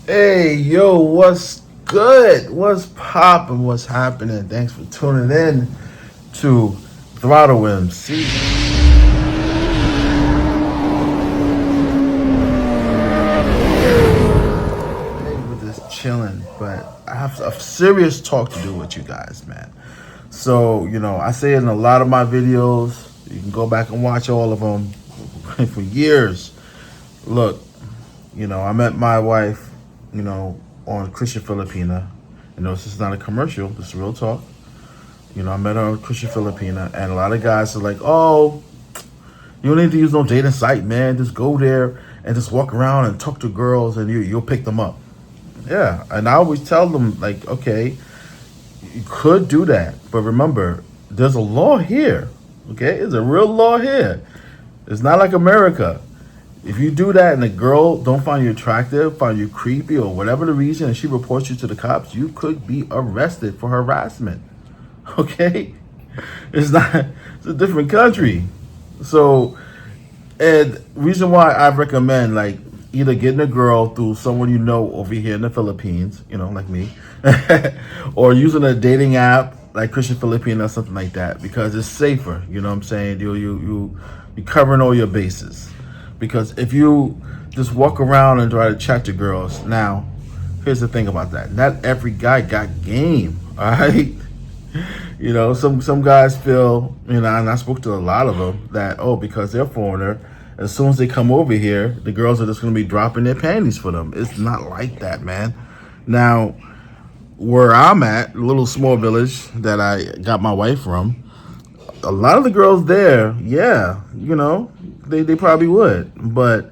Hey, yo, what's good? What's poppin'? What's happening? Thanks for tuning in to Throttle MC. Hey, we're just chilling, but I have a serious talk to do with you guys, man. So, I say in a lot of my videos, you can go back and watch all of them for years. Look, I met my wife, on Christian Filipina. This is not a commercial, this is real talk. I met her on Christian Filipina, and a lot of guys are like, oh, you don't need to use no dating site, man. Just go there and just walk around and talk to girls, and you'll pick them up. Yeah, and I always tell them, like, okay, you could do that, but remember, there's a law here, okay? There's a real law here. It's not like America. If you do that and the girl don't find you attractive, find you creepy, or whatever the reason, and she reports you to the cops, you could be arrested for harassment. Okay? It's not, it's a different country. So, and reason why I recommend, like, either getting a girl through someone you know over here in the Philippines, like me, or using a dating app like Christian Filipino or something like that, because it's safer. You know what I'm saying? You're covering all your bases. Because if you just walk around and try to chat to girls, now, here's the thing about that. Not every guy got game, all right? Some guys feel, and I spoke to a lot of them, that, oh, because they're foreigner, as soon as they come over here, the girls are just going to be dropping their panties for them. It's not like that, man. Now, where I'm at, a little small village that I got my wife from, a lot of the girls there, yeah, they probably would. But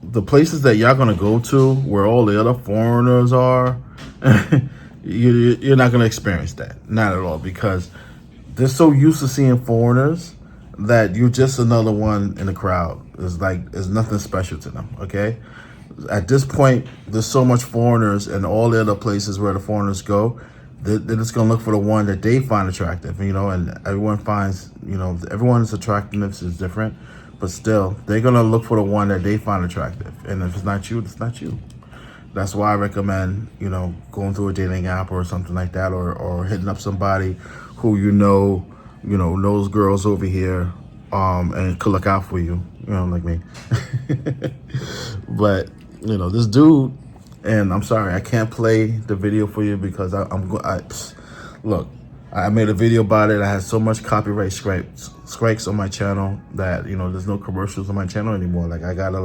the places that y'all gonna go to, where all the other foreigners are, you're not gonna experience that, not at all, because they're so used to seeing foreigners that you're just another one in the crowd. It's nothing special to them. Okay, at this point, there's so much foreigners and all the other places where the foreigners go. They're just gonna look for the one that they find attractive, and everyone finds, everyone's attractiveness is different, but still, they're gonna look for the one that they find attractive. And if it's not you, it's not you. That's why I recommend, going through a dating app or something like that, or hitting up somebody who knows girls over here, and could look out for you, like me. But this dude. And I'm sorry, I can't play the video for you because look, I made a video about it. I had so much copyright strikes on my channel that, there's no commercials on my channel anymore. Like, I gotta,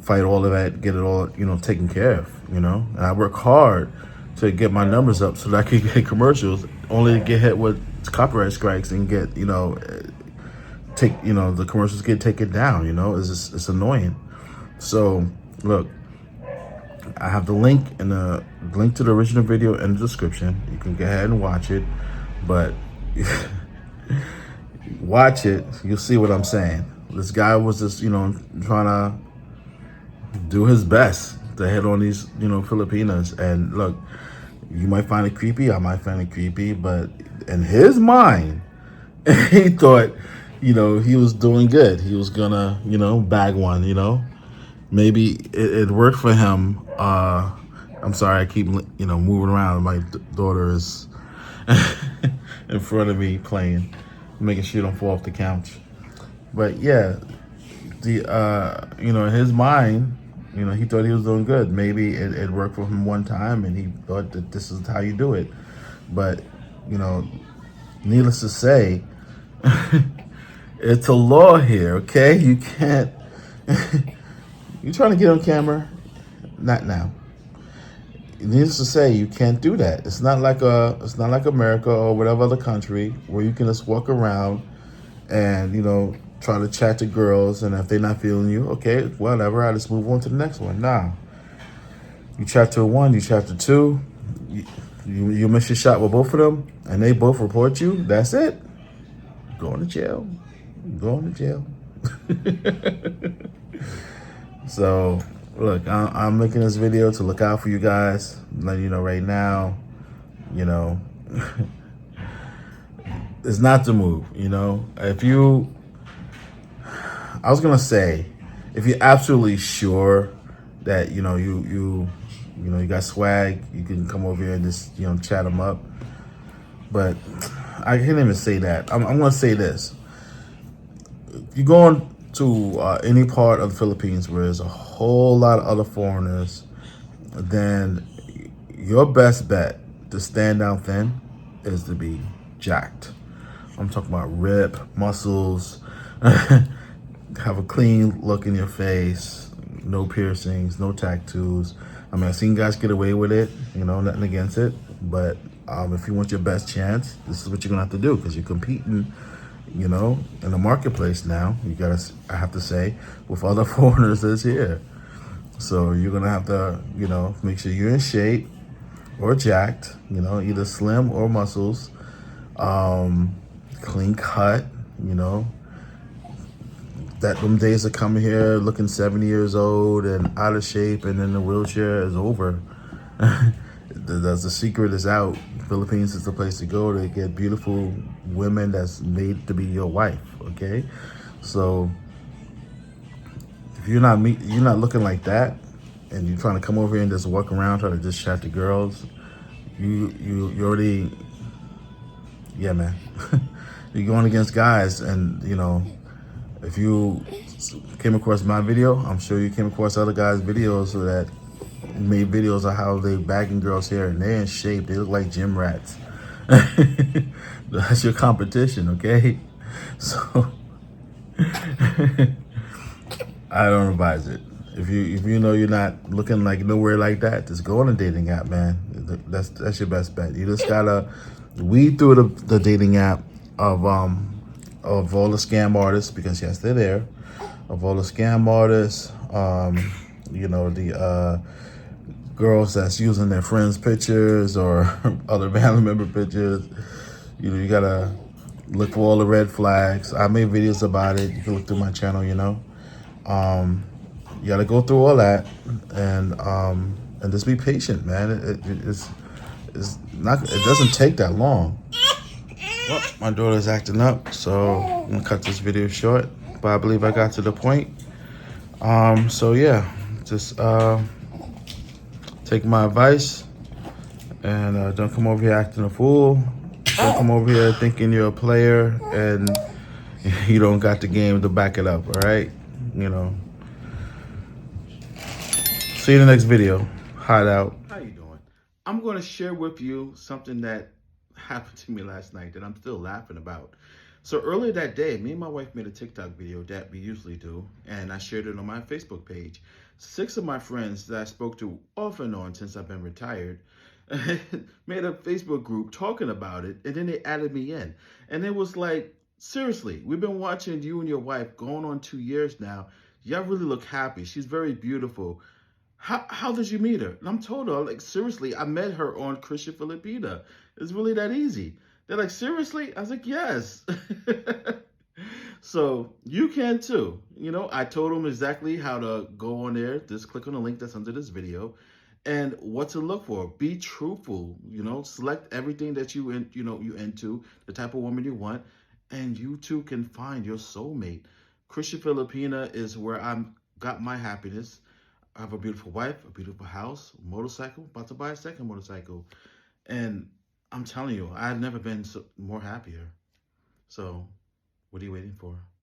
fight all of that, get it all, taken care of, And I work hard to get my numbers up so that I can get commercials, only to get hit with copyright strikes and get, the commercials get taken down, it's annoying. So, look, I have the link to the original video in the description. You can go ahead and watch it, but watch it, you'll see what I'm saying. This guy was just, trying to do his best to hit on these, Filipinas. And look, you might find it creepy, I might find it creepy, but in his mind, he thought, he was doing good. He was gonna, bag one, Maybe it worked for him. I'm sorry, I keep moving around. My daughter is in front of me playing, making sure she don't fall off the couch. But yeah, in his mind, he thought he was doing good. Maybe it worked for him one time, and he thought that this is how you do it. But needless to say, it's a law here. Okay, you can't. You trying to get on camera? Not now. Needless to say, you can't do that. It's not like America or whatever other country where you can just walk around and try to chat to girls, and if they're not feeling you, okay, whatever, I just move on to the next one. Nah. You chat to one, you chat to two, you miss your shot with both of them, and they both report you. That's it. Going to jail. Going to jail. So, look, I'm making this video to look out for you guys. Letting you know right now, it's not the move, I was going to say, if you're absolutely sure that you got swag, you can come over here and just chat them up. But I can't even say that. I'm gonna say this: if you go on to any part of the Philippines where there's a whole lot of other foreigners, then your best bet to stand down thin is to be jacked. I'm talking about rip, muscles, have a clean look in your face, no piercings, no tattoos. I mean, I've seen guys get away with it, nothing against it. But if you want your best chance, this is what you're gonna have to do because you're competing, in the marketplace now. I have to say, with other foreigners that's here. So you're gonna have to, make sure you're in shape or jacked, either slim or muscles, clean cut, that them days of coming here looking 70 years old and out of shape and in the wheelchair is over. The secret is out. Philippines is the place to go to get beautiful women that's made to be your wife. Okay, so if you're not looking like that, and you're trying to come over here and just walk around trying to just chat to girls, you already, yeah, man. You're going against guys, and if you came across my video, I'm sure you came across other guys' videos so that made videos of how they bagging girls' hair and they're in shape. They look like gym rats. That's your competition, okay? So I don't advise it. If you know you're not looking like nowhere like that, just go on a dating app, man. That's your best bet. You just gotta weed through the dating app of all the scam artists, because yes, they're there. Of all the scam artists, the girls that's using their friends' pictures or other family member pictures. You gotta look for all the red flags. I made videos about it. You can look through my channel. You gotta go through all that and just be patient, man. It's not. It doesn't take that long. Well, my daughter's acting up, so I'm gonna cut this video short. But I believe I got to the point. So yeah, just take my advice and don't come over here acting a fool. Don't come over here thinking you're a player and you don't got the game to back it up. All right, See you in the next video. Hideout. How you doing? I'm going to share with you something that happened to me last night that I'm still laughing about. So earlier that day, me and my wife made a TikTok video that we usually do, and I shared it on my Facebook page. 6 of my friends that I spoke to off and on since I've been retired made a Facebook group talking about it, and then they added me in. And it was like, seriously, we've been watching you and your wife going on 2 years now. Y'all really look happy. She's very beautiful. How did you meet her? And I'm told her, like, seriously, I met her on Christian Filipina. It's really that easy. They're like, seriously? I was like, yes. So you can too. I told them exactly how to go on there. Just click on the link that's under this video and what to look for. Be truthful, select everything that you into, the type of woman you want, and you too can find your soulmate. Christian Filipina is where I'm got my happiness. I have a beautiful wife, a beautiful house, motorcycle, about to buy a second motorcycle. And I'm telling you, I've never been more happier. So what are you waiting for?